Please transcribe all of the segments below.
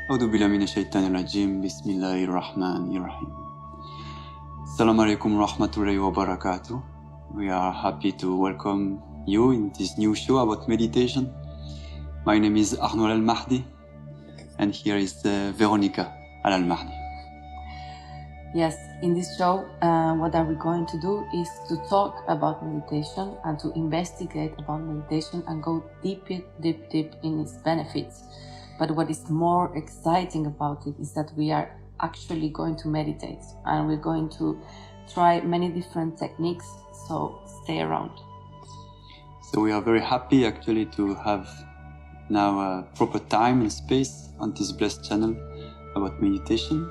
أعوذ بالله من الشيطان الرجيم بسم الله الرحمن الرحيم. Assalamu alaikum warahmatullahi wabarakatuh. We are happy to welcome you in this new show about meditation. My name is Arnaud Al-Mahdi and here is Veronica Al-Mahdi. Yes, in this show, what are we going to do is to talk about meditation and to investigate about meditation and go deep in its benefits. But what is more exciting about it is that we are actually going to meditate and we're going to try many different techniques, so stay around. So we are very happy actually to have now a proper time and space on this blessed channel about meditation,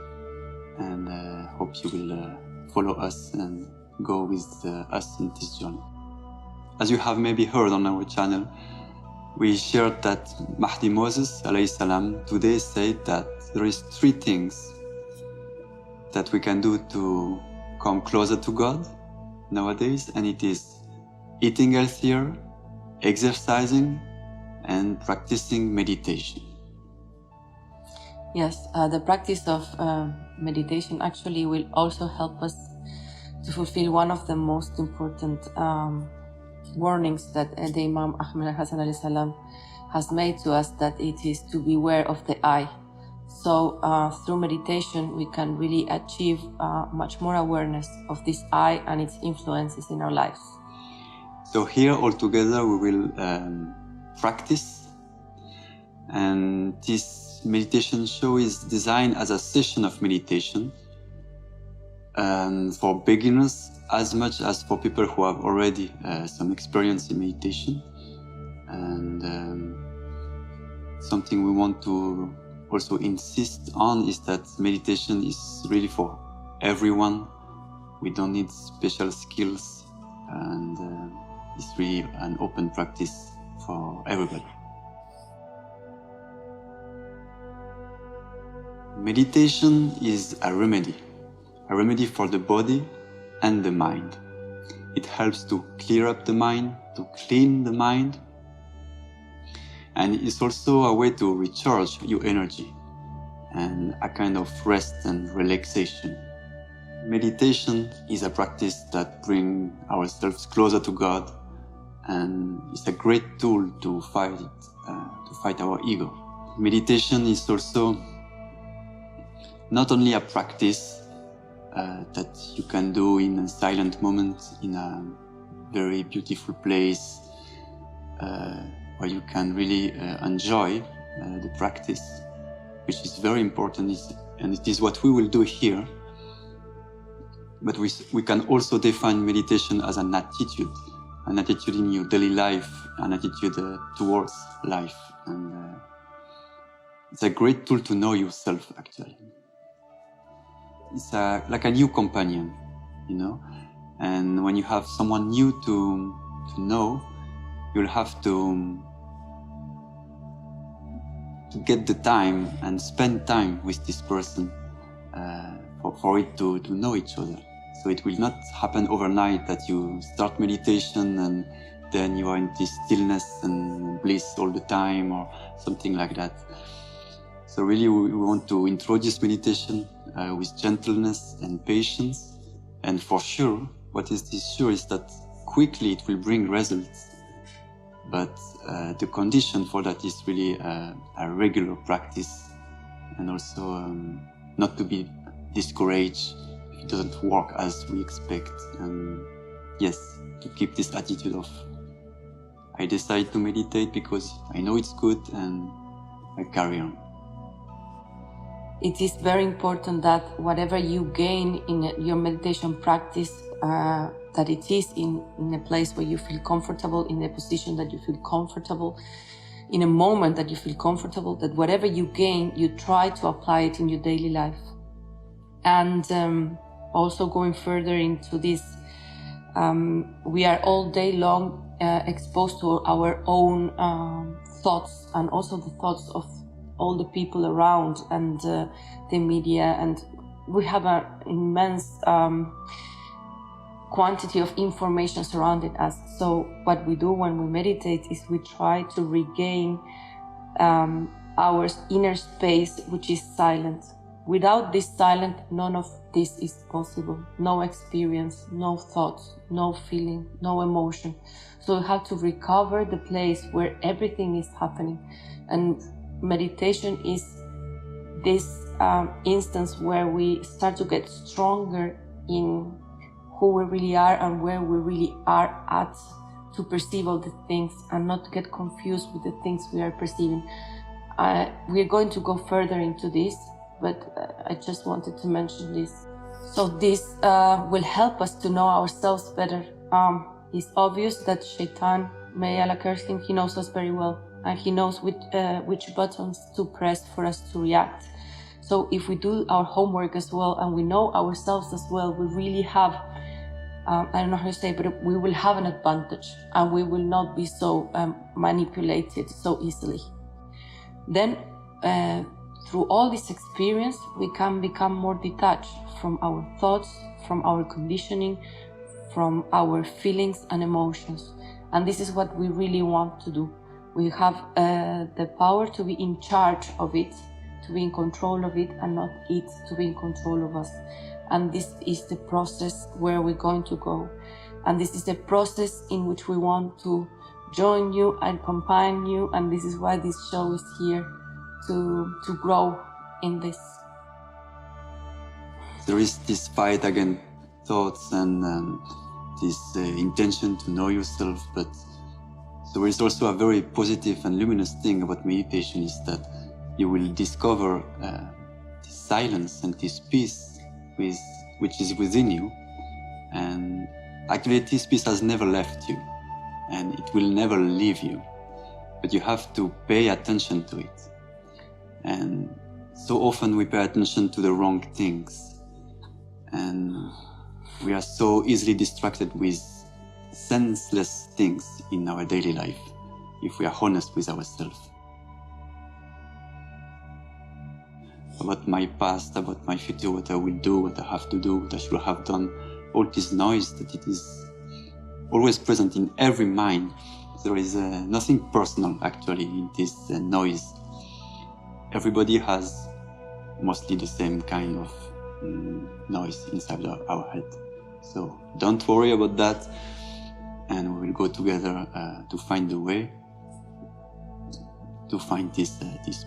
and hope you will follow us and go with us in this journey. As you have maybe heard on our channel, we shared that Mahdi Moses alayhi salam today said that there is three things that we can do to come closer to God nowadays, and it is eating healthier, exercising, and practicing meditation. Yes, the practice of meditation actually will also help us to fulfill one of the most important warnings that the Imam Ahmed Hassan alayhi salam has made to us, that it is to beware of the eye. So through meditation we can really achieve much more awareness of this eye and its influences in our lives. So here all together we will practice, and this meditation show is designed as a session of meditation for beginners as much as for people who have already some experience in meditation. And something we want to also insist on is that meditation is really for everyone. We don't need special skills, and it's really an open practice for everybody. Meditation is a remedy for the body and the mind. It helps to clear up the mind, to clean the mind, and it's also a way to recharge your energy and a kind of rest and relaxation. Meditation is a practice that brings ourselves closer to God, and it's a great tool to fight our ego. Meditation is also not only a practice that you can do in a silent moment in a very beautiful place where you can really enjoy the practice, which is very important, and it is what we will do here. But we can also define meditation as an attitude in your daily life, an attitude towards life, and it's a great tool to know yourself actually. It's like a new companion, you know, and when you have someone new to know, you'll have to get the time and spend time with this person for it to know each other. So it will not happen overnight that you start meditation and then you are in this stillness and bliss all the time or something like that. So really we want to introduce meditation with gentleness and patience, and for sure, what is sure is that quickly it will bring results, but the condition for that is really a regular practice, and also not to be discouraged if it doesn't work as we expect, and yes, to keep this attitude of I decide to meditate because I know it's good and I carry on. It is very important that whatever you gain in your meditation practice, that it is in a place where you feel comfortable, in a position that you feel comfortable, in a moment that you feel comfortable, that whatever you gain, you try to apply it in your daily life. And also going further into this, we are all day long exposed to our own thoughts, and also the thoughts of all the people around and the media, and we have an immense quantity of information surrounding us. So what we do when we meditate is we try to regain our inner space, which is silent. Without this silence, none of this is possible. No experience, no thoughts, no feeling, no emotion. So we have to recover the place where everything is happening. And meditation is this instance where we start to get stronger in who we really are and where we really are at, to perceive all the things and not get confused with the things we are perceiving. We're going to go further into this, but I just wanted to mention this. So this will help us to know ourselves better. It's obvious that Shaitan, may Allah curse him, he knows us very well, and he knows which buttons to press for us to react. So if we do our homework as well and we know ourselves as well, we really have, I don't know how to say, but we will have an advantage and we will not be so manipulated so easily. Then through all this experience, we can become more detached from our thoughts, from our conditioning, from our feelings and emotions. And this is what we really want to do. We have the power to be in charge of it, to be in control of it, and not it to be in control of us. And this is the process where we're going to go. And this is the process in which we want to join you and accompany you. And this is why this show is here, to grow in this. There is this fight against thoughts and this intention to know yourself, but there is also a very positive and luminous thing about meditation, is that you will discover this silence and this peace which is within you. And actually this peace has never left you and it will never leave you, but you have to pay attention to it. And so often we pay attention to the wrong things, and we are so easily distracted with senseless things in our daily life, if we are honest with ourselves. About my past, about my future, what I will do, what I have to do, what I should have done, all this noise that it is always present in every mind. There is nothing personal actually in this noise. Everybody has mostly the same kind of noise inside our head. So don't worry about that, and we will go together to find the way to find this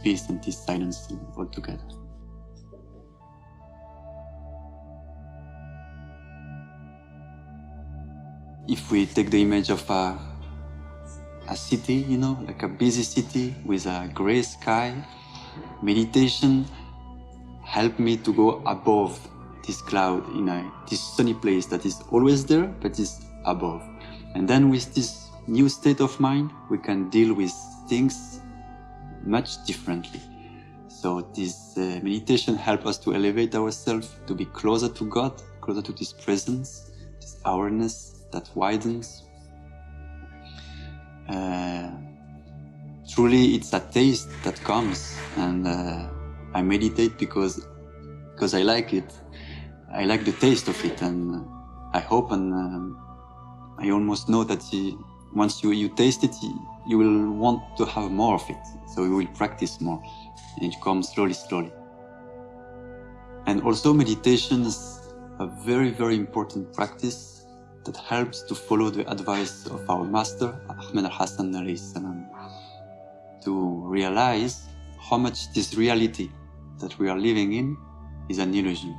peace and this silence all together. If we take the image of a city, you know, like a busy city with a gray sky, meditation helped me to go above this cloud in this sunny place that is always there, but is above. And then with this new state of mind, we can deal with things much differently. So this meditation helps us to elevate ourselves, to be closer to God, closer to this presence, this awareness that widens. Truly, it's a taste that comes, and I meditate because I like it. I like the taste of it, and I hope and I almost know that once you taste it, you will want to have more of it. So you will practice more, and it comes slowly. And also meditation is a very, very important practice that helps to follow the advice of our master, Ahmed al-Hassan alayhi salam, to realize how much this reality that we are living in is an illusion.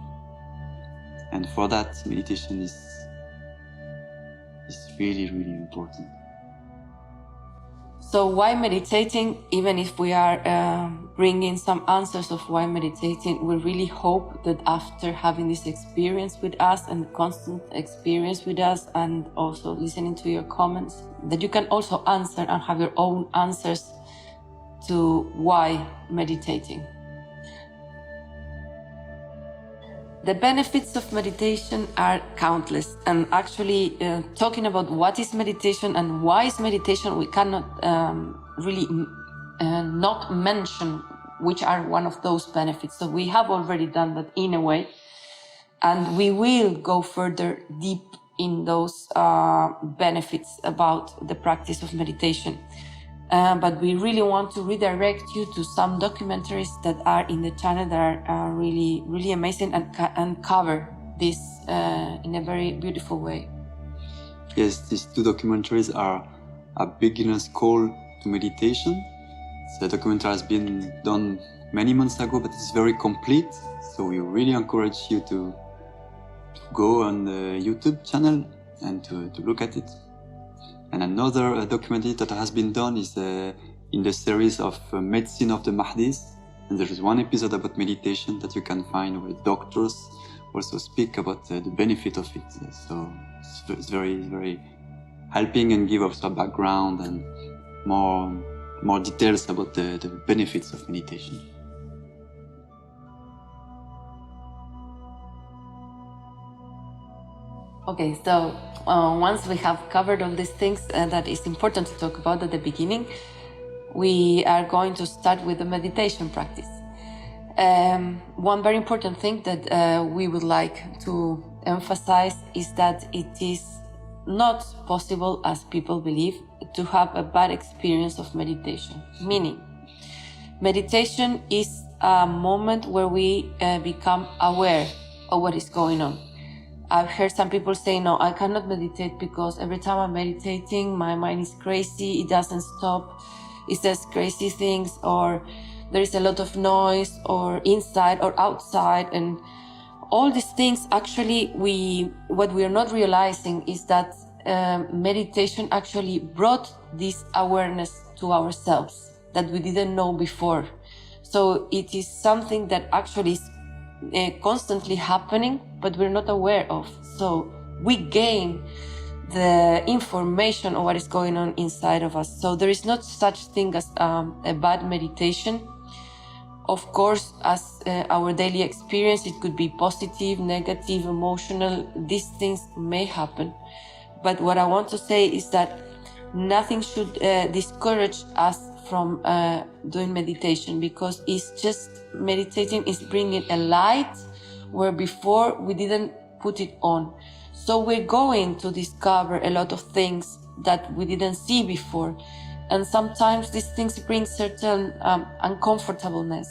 And for that, meditation is really, really important. So why meditating? Even if we are bringing some answers of why meditating, we really hope that after having this experience with us and constant experience with us, and also listening to your comments, that you can also answer and have your own answers to why meditating. The benefits of meditation are countless, and actually talking about what is meditation and why is meditation, we cannot really not mention which are one of those benefits. So we have already done that in a way, and we will go further deep in those benefits about the practice of meditation. but we really want to redirect you to some documentaries that are in the channel that are really, really amazing and cover this in a very beautiful way. Yes, these two documentaries are a beginner's call to meditation. The documentary has been done many months ago, but it's very complete. So we really encourage you to go on the YouTube channel and to look at it. And another documentary that has been done is in the series of Medicine of the Mahdis. And there is one episode about meditation that you can find where doctors also speak about the benefit of it. So it's very, very helping and give us a background and more details about the benefits of meditation. Okay, so once we have covered all these things that is important to talk about at the beginning, we are going to start with the meditation practice. One very important thing that we would like to emphasize is that it is not possible, as people believe, to have a bad experience of meditation. Meaning, meditation is a moment where we become aware of what is going on. I've heard some people say, no, I cannot meditate because every time I'm meditating, my mind is crazy, it doesn't stop, it says crazy things, or there is a lot of noise, or inside or outside, and all these things. Actually, what we are not realizing is that meditation actually brought this awareness to ourselves that we didn't know before. So it is something that actually is constantly happening, but we're not aware of. So we gain the information of what is going on inside of us. So there is not such thing as a bad meditation. Of course, as our daily experience, it could be positive, negative, emotional. These things may happen. But what I want to say is that nothing should discourage us from doing meditation, because it's just meditating is bringing a light where before we didn't put it on. So we're going to discover a lot of things that we didn't see before. And sometimes these things bring certain uncomfortableness,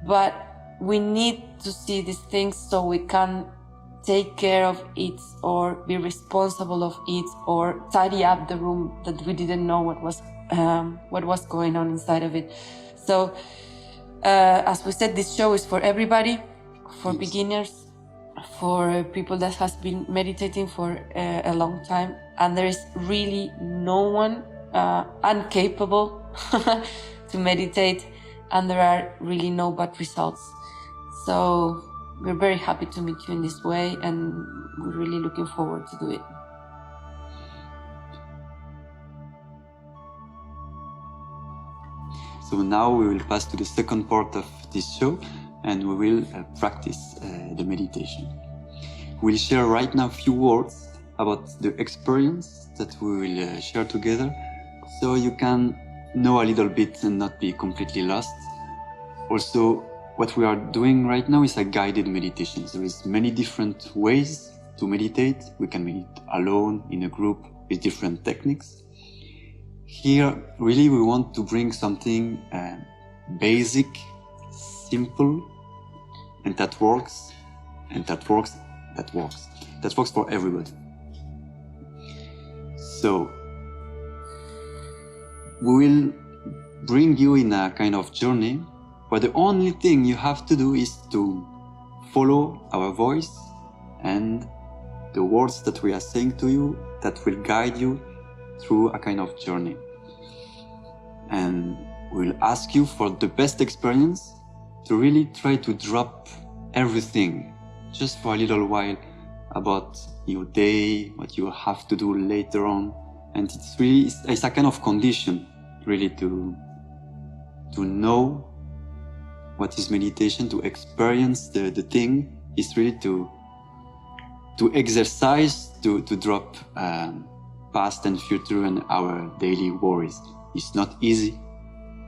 but we need to see these things so we can take care of it, or be responsible of it, or tidy up the room that we didn't know what was going on inside of it. So as we said, this show is for everybody, for beginners, for people that has been meditating for a long time, and there is really no one incapable to meditate, and there are really no bad results. So we're very happy to meet you in this way, and we're really looking forward to do it. So now we will pass to the second part of this show, and we will practice the meditation. We'll share right now a few words about the experience that we will share together, so you can know a little bit and not be completely lost. Also, what we are doing right now is a guided meditation. There is many different ways to meditate. We can meditate alone, in a group, with different techniques. Here, really, we want to bring something basic, simple, and that works, that works for everybody. So, we will bring you in a kind of journey where the only thing you have to do is to follow our voice and the words that we are saying to you, that will guide you through a kind of journey. And we'll ask you for the best experience to really try to drop everything just for a little while about your day, what you have to do later on. And it's a kind of condition really to know what is meditation, to experience the thing, is really to exercise, to drop past and future and our daily worries. It's not easy,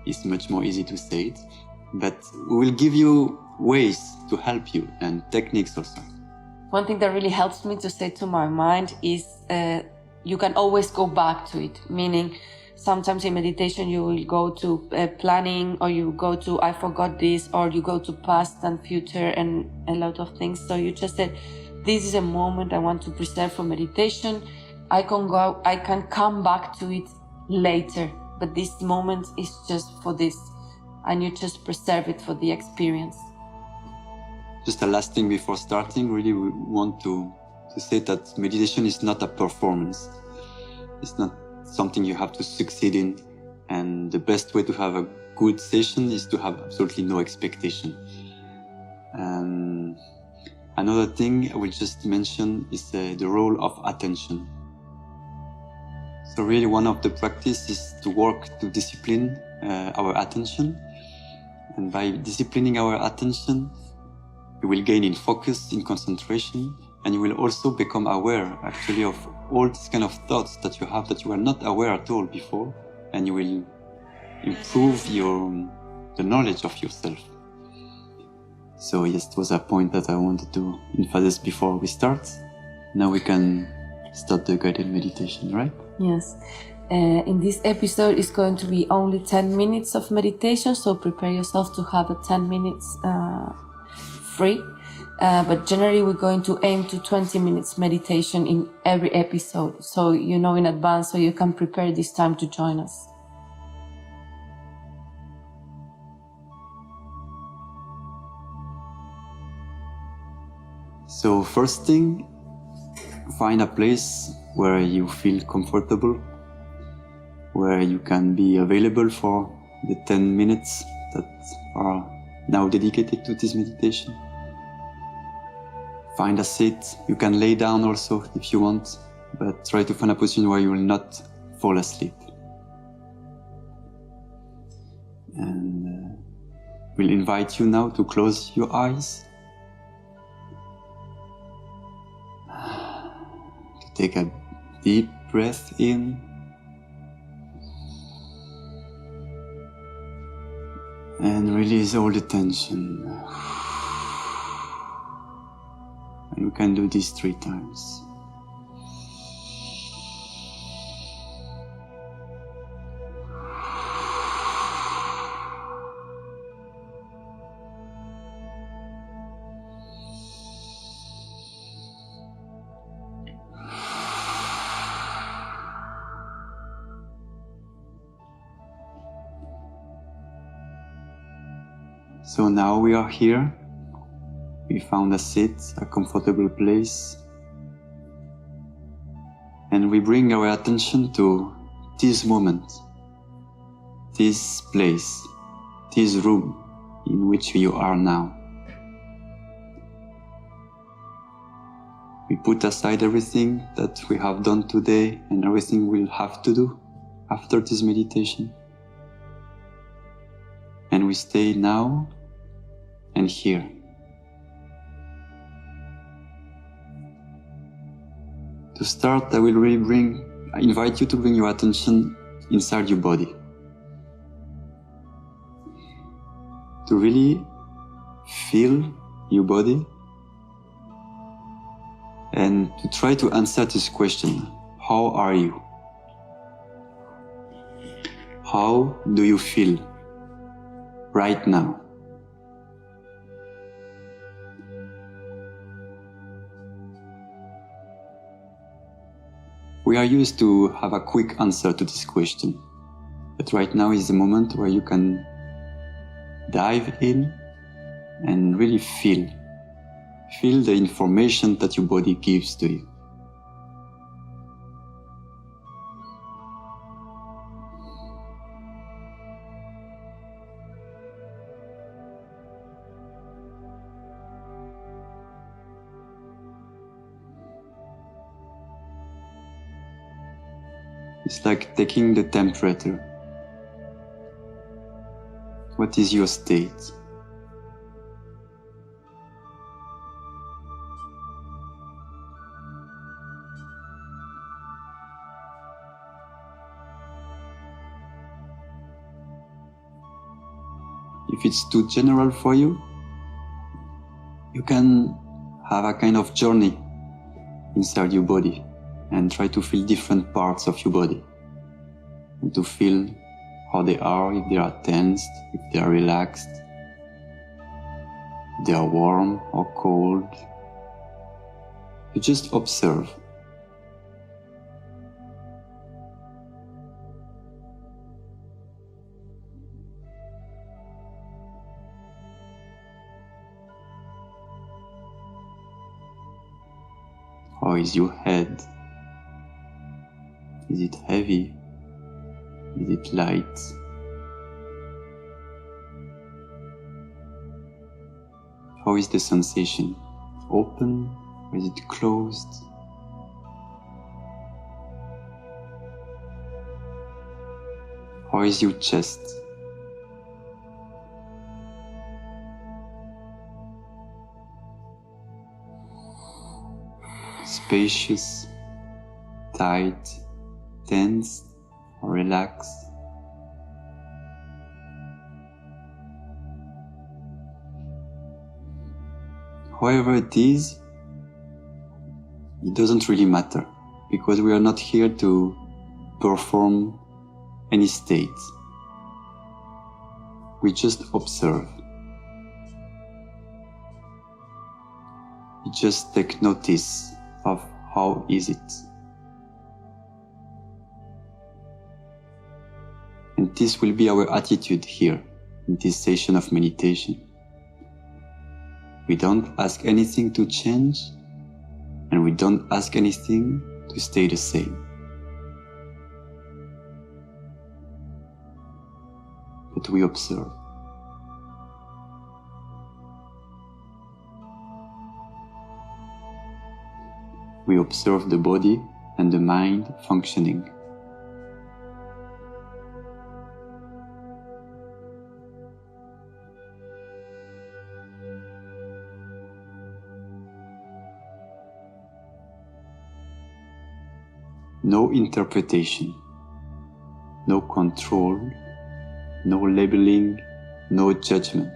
it's much more easy to say it, but we will give you ways to help you and techniques also. One thing that really helps me to say to my mind is you can always go back to it, meaning sometimes in meditation you will go to planning, or you go to I forgot this, or you go to past and future and a lot of things. So you just said, this is a moment I want to preserve for meditation. I can come back to it later, but this moment is just for this, and you just preserve it for the experience. Just a last thing before starting, really we want to say that meditation is not a performance. It's not something you have to succeed in, and the best way to have a good session is to have absolutely no expectation. Another thing I will just mention is the role of attention. So really one of the practice is to work to discipline our attention, and by disciplining our attention you will gain in focus, in concentration, and you will also become aware actually of all these kind of thoughts that you have that you were not aware at all before, and you will improve the knowledge of yourself. So yes, it was a point that I wanted to emphasize before we start. Now we can start the guided meditation, right? Yes. In this episode it's going to be only 10 minutes of meditation, so prepare yourself to have a 10 minutes free. But generally we're going to aim to 20 minutes meditation in every episode, so you know in advance, so you can prepare this time to join us. So first thing, find a place where you feel comfortable, where you can be available for the 10 minutes that are now dedicated to this meditation. Find a seat. You can lay down also if you want, but try to find a position where you will not fall asleep. And we'll invite you now to close your eyes, to take a deep breath in, and release all the tension. And we can do this 3 times. So now we are here. We found a seat, a comfortable place, and we bring our attention to this moment, this place, this room in which you are now. We put aside everything that we have done today and everything we'll have to do after this meditation, and we stay now and here. To start, I will really invite you to bring your attention inside your body. To really feel your body and to try to answer this question: how are you? How do you feel right now? We are used to have a quick answer to this question, but right now is the moment where you can dive in and really feel the information that your body gives to you. It's like taking the temperature. What is your state? If it's too general for you, you can have a kind of journey inside your body and try to feel different parts of your body. and to feel how they are, if they are tensed, if they are relaxed, if they are warm or cold. You just observe. How is your head? Is it heavy? Is it light? How is the sensation? Open or is it closed? How is your chest? Spacious, tight, tense, or relaxed? However it is, it doesn't really matter, because we are not here to perform any state. We just observe. We just take notice of how is it. And this will be our attitude here in this session of meditation. We don't ask anything to change, and we don't ask anything to stay the same. But we observe. We observe the body and the mind functioning. No interpretation, no control, no labeling, no judgment.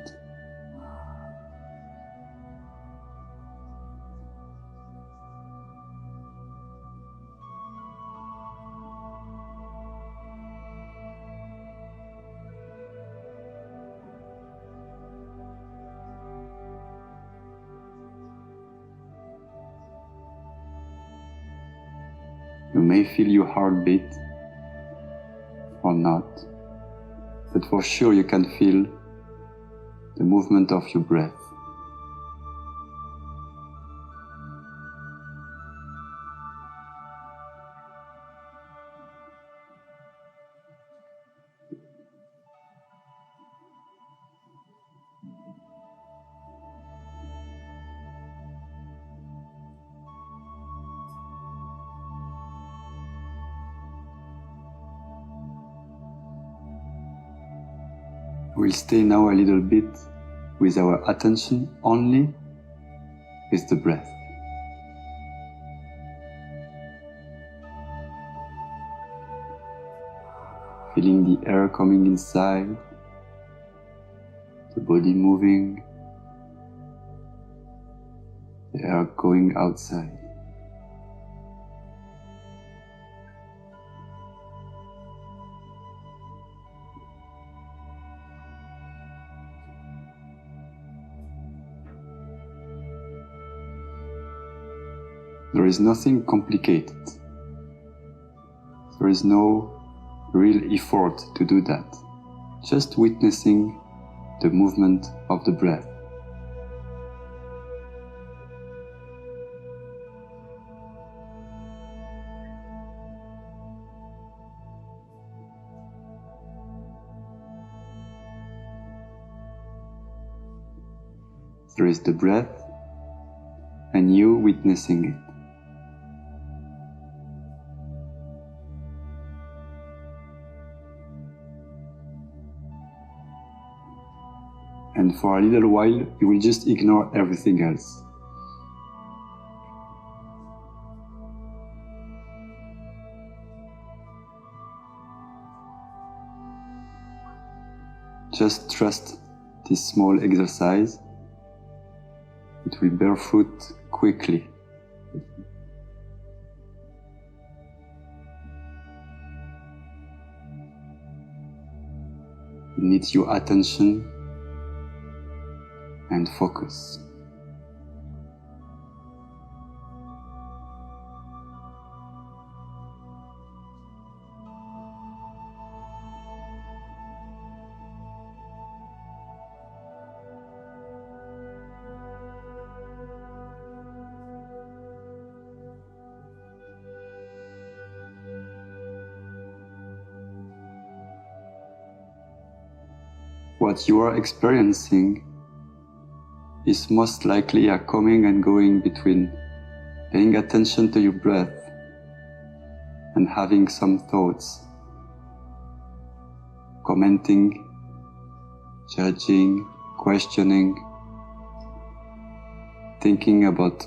You may feel your heartbeat or not, but for sure you can feel the movement of your breath. We'll stay now a little bit with our attention only with the breath. Feeling the air coming inside, the body moving, the air going outside. There is nothing complicated. There is no real effort to do that. Just witnessing the movement of the breath. There is the breath and you witnessing it. And for a little while, you will just ignore everything else. Just trust this small exercise. It will bear fruit quickly. needs your attention and focus. What you are experiencing is most likely a coming and going between paying attention to your breath and having some thoughts, commenting, judging, questioning, thinking about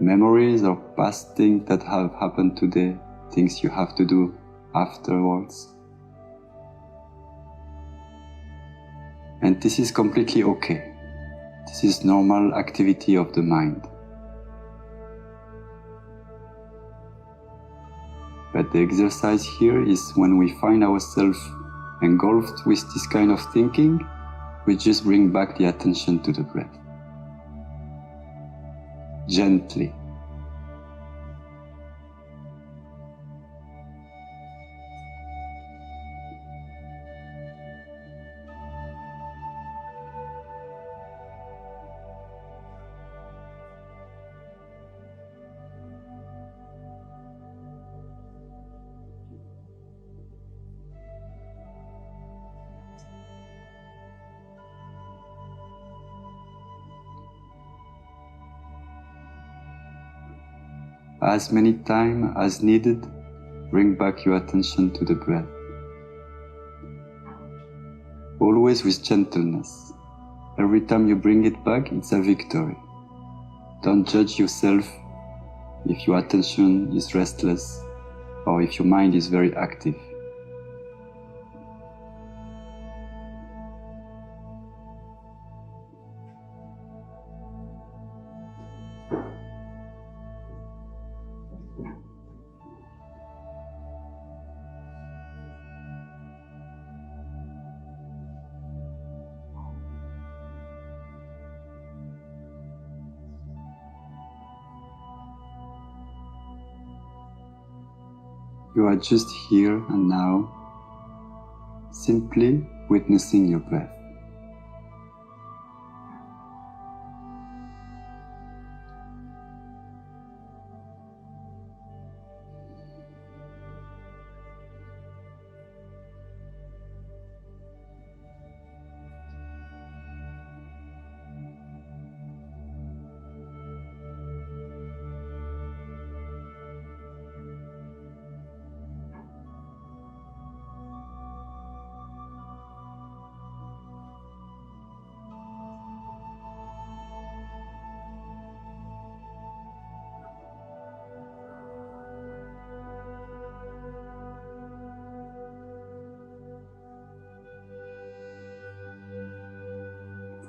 memories or past things that have happened today, things you have to do afterwards. And this is completely okay. This is normal activity of the mind. But the exercise here is when we find ourselves engulfed with this kind of thinking, we just bring back the attention to the breath. Gently. As many times as needed, bring back your attention to the breath. Always with gentleness. Every time you bring it back, it's a victory. Don't judge yourself if your attention is restless or if your mind is very active. You are just here and now, simply witnessing your breath.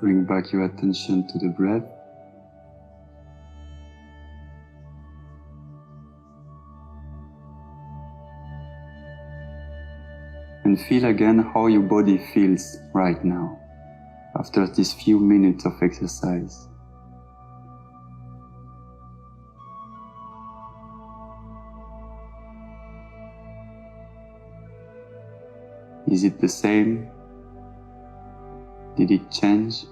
Bring back your attention to the breath. And feel again how your body feels right now, after these few minutes of exercise. Is it the same? Did it change?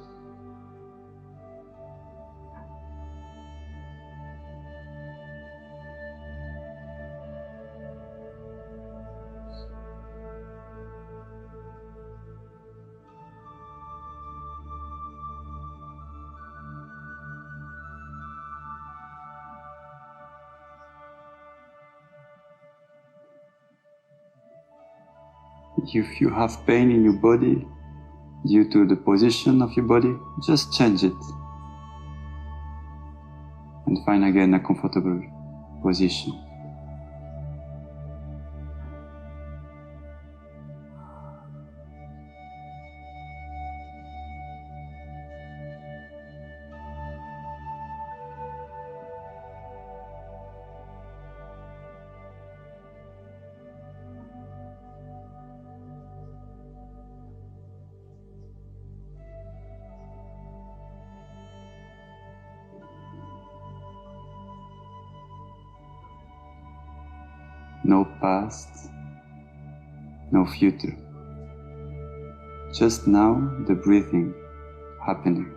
If you have pain in your body due to the position of your body, just change it and find again a comfortable position. no past, no future. Just now, the breathing happening.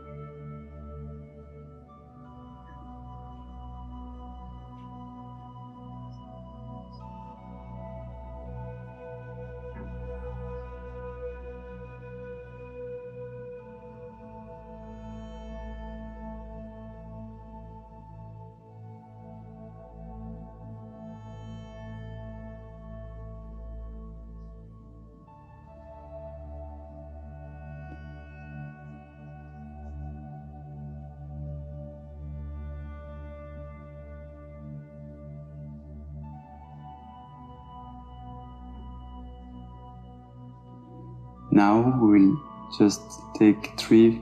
Now we will just take 3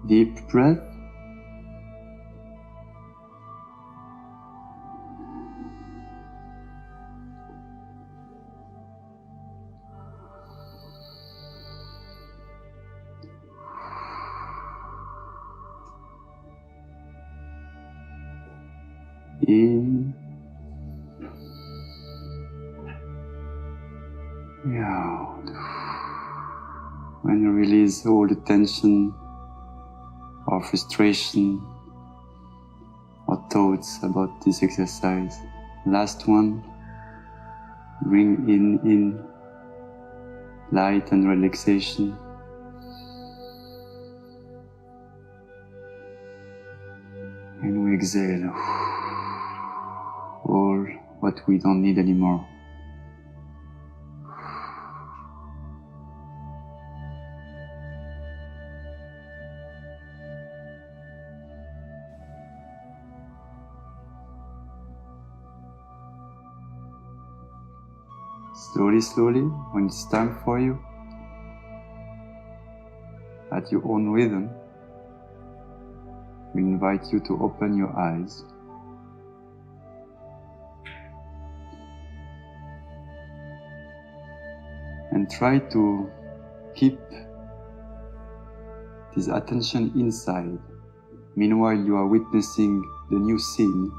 deep breaths. In, out. When you release all the tension or frustration or thoughts about this exercise. Last one, bring in light and relaxation. And we exhale all what we don't need anymore. Slowly, when it's time for you, at your own rhythm, we invite you to open your eyes. And try to keep this attention inside. Meanwhile, you are witnessing the new scene,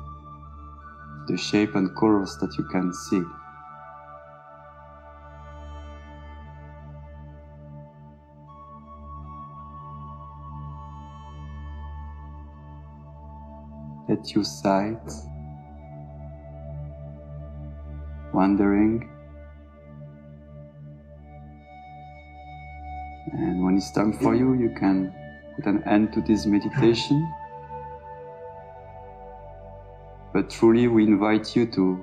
the shape and colors that you can see. Let your sight wandering, and when it's time for you, you can put an end to this meditation. But truly we invite you to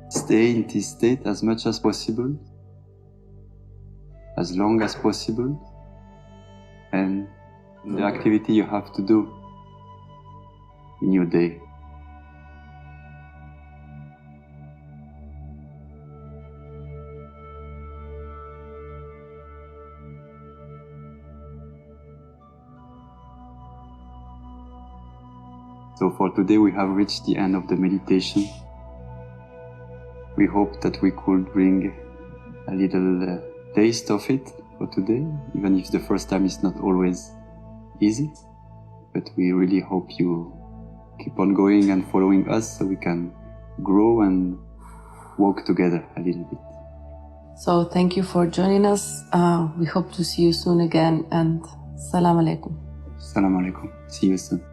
stay in this state as much as possible, as long as possible, and the activity you have to do in your day. So for today we have reached the end of the meditation. We hope that we could bring a little taste of it for today, even if the first time is not always easy. But we really hope you keep on going and following us so we can grow and walk together a little bit. So thank you for joining us. We hope to see you soon again, and Salam alaikum. Salam alaikum. See you soon.